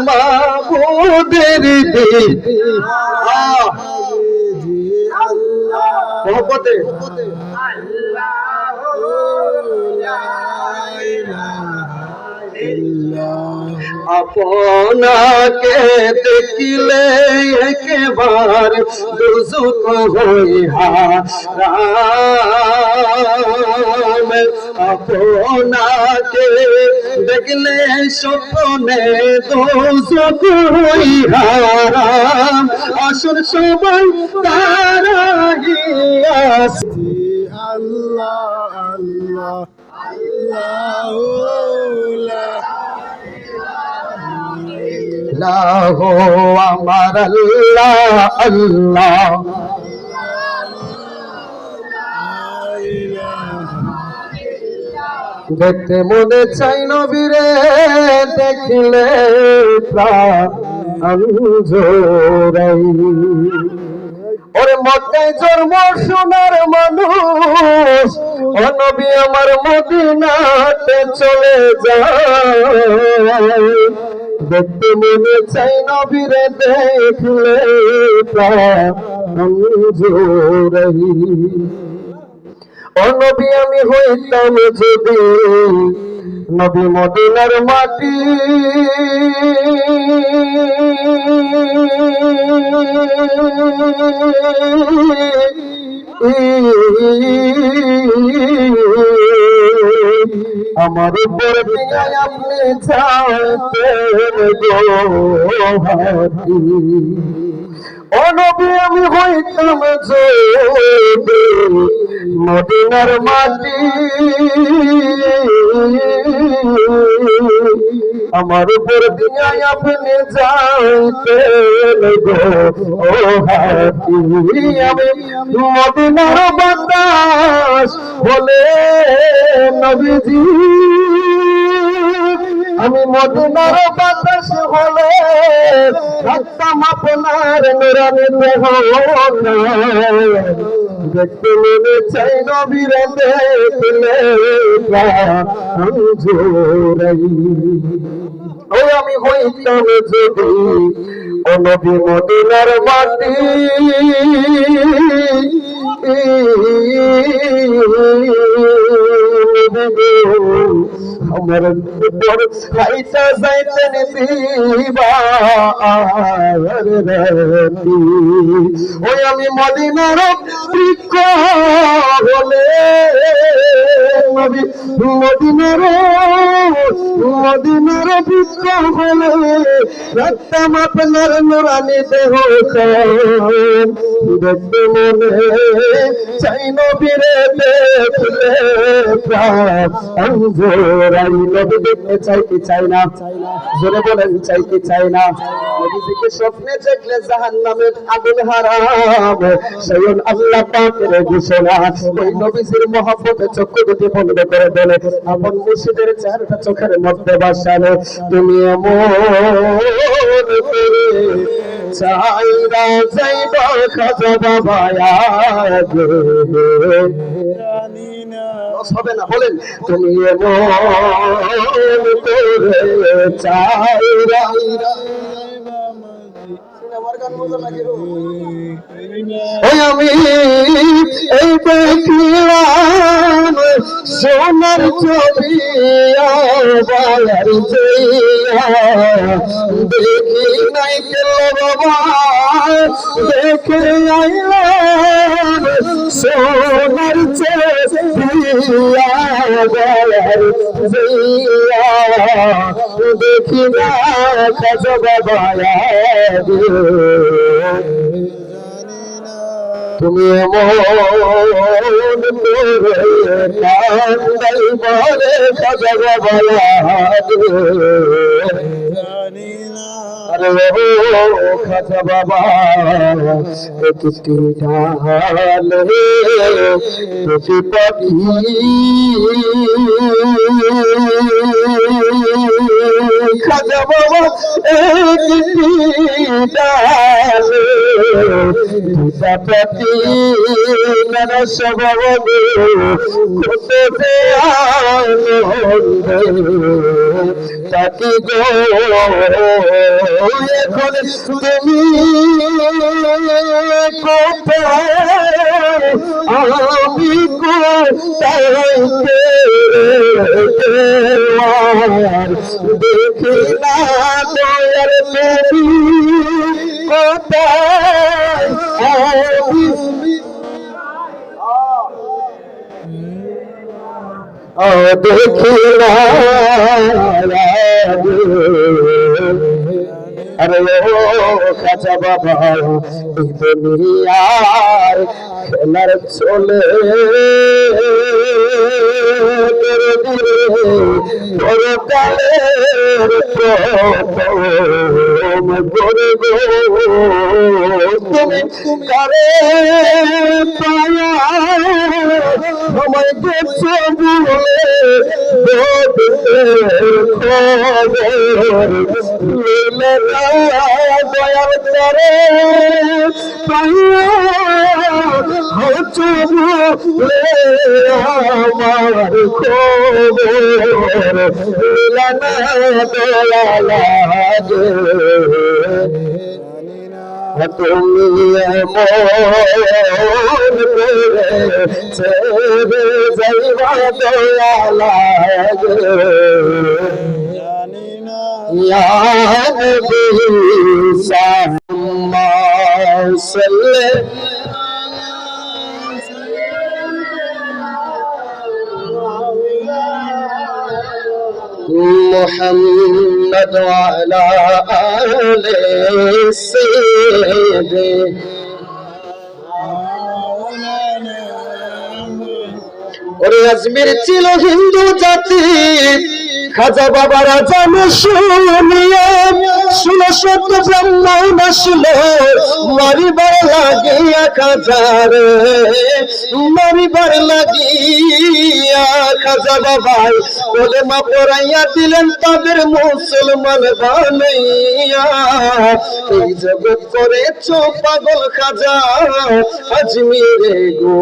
মাবুদের দিন মোহব্বতে আপনাকে দেখিলে একবার দুজক হই হারাম আপনাকে দেখলে স্বপ্নে দুজক হই হারাম আসল সবাই তারাইয়াস আল্লাহ আল্লাহ আল্লাহ আমার আল্লাহ আল্লাহ দেখতে মনে চাই নবীরে দেখলে প্রাণ জোড়াই ওরে মক্কায় জন্ম সোনার মানুষ ও নবী আমার মদিনাতে চলে যায় দেখতে মনে চাই নবীরে দেখলে প্রাণ জোড়াই ও নবী আমি হইতাম যদি নবী মদিনার মাটি আমার উপর দিয়ে আপনি যাইতেন গো হাতি ও নবী আমি হইতাম যদি মদিনার মাটি আমার উপর দিয়ে আপনি যাইতেন গো হাতি আমি মদিনার বাতাস বলে নবীজি আমি মদিনার বাতাস হলে থাকতাম আপনার নুরানি দেহ দেখতে মনে চাই নবীরে দেখলে প্রাণ জোড়াই ও আমি হইতাম যদি ও নবী মদিনার মাটি আমার উপর খাইতে যাইতেন ওই আমি মদিনার বৃক্ষ হলে মদিনার বৃক্ষ হলে রাখতাম আপনার নুরানি দেহ দেখতে মনে চাই নবীরে দেখলে প্রাণ জোড়াই নবী দেখতে চাই কি চাই না জোরে বলেন চাই কি চাই না নবীজিকে স্বপ্নে দেখলে জাহান্নামের আগুন হারাম স্বয়ং আল্লাহ পাকের ঘোষণা ওই নবীজির মহব্বতে চক্ষু দুটি বন্ধ করে দিলে আপন মুর্শিদের চেহারাটা চোখের মধ্যে বাসালে তুমি এমন করে চাইরা যাইবা খাজা বাবা আগে হবে না বলেন তুমি এমন করে চাইরা আমি এই দেখলাম সোনার ছবি দেখি নাই কেল বাবা দেখে আইলাম সোনার দেখি না খাজা বাবা তুমি এমন কান্দাই বলে খাজা বাবা আরে ও খাজা বাবা একটি ডালে দুটি পাখি খাজা বাবা একটি ডালে দুটা পাখি নানা স্বভাব কত আনন্দ তাকি গো এখন তুমি কোথায় আমি কোথায় দেখি না দয়ার নবী কোথায় দেখি না अरे ओ खाजा बाबा दुनियार खेलार चले तेरे दिले बड़े कालेर प्रथम गोरे गो তুমি কারে পায়া আমায় গেছো বলে খবর মিলে না দয়ার করে পায়া হচ্ছে বলে আমার খবর মিলে না দয়া লাগে তুমি মন করে ছেড়ে যাইবা দয়া লাগে ইয়া নবী সাল্লাল্লাহু محمد وعلى آل سيدنا ওরে আজমির ছিল হিন্দু জাতি খাজা বাবা রাজা শুনিয়ে 16 ব্রাহ্মণ আসলো মারিবার লাগিয়া খাজারে মারিবার লাগিয়া খাজা বাবাই কলেমা পড়াইয়া দিলেন তাদের মুসলমান বানাইয়া এই জগৎ করেছো পাগল খাজা আজমিরে গো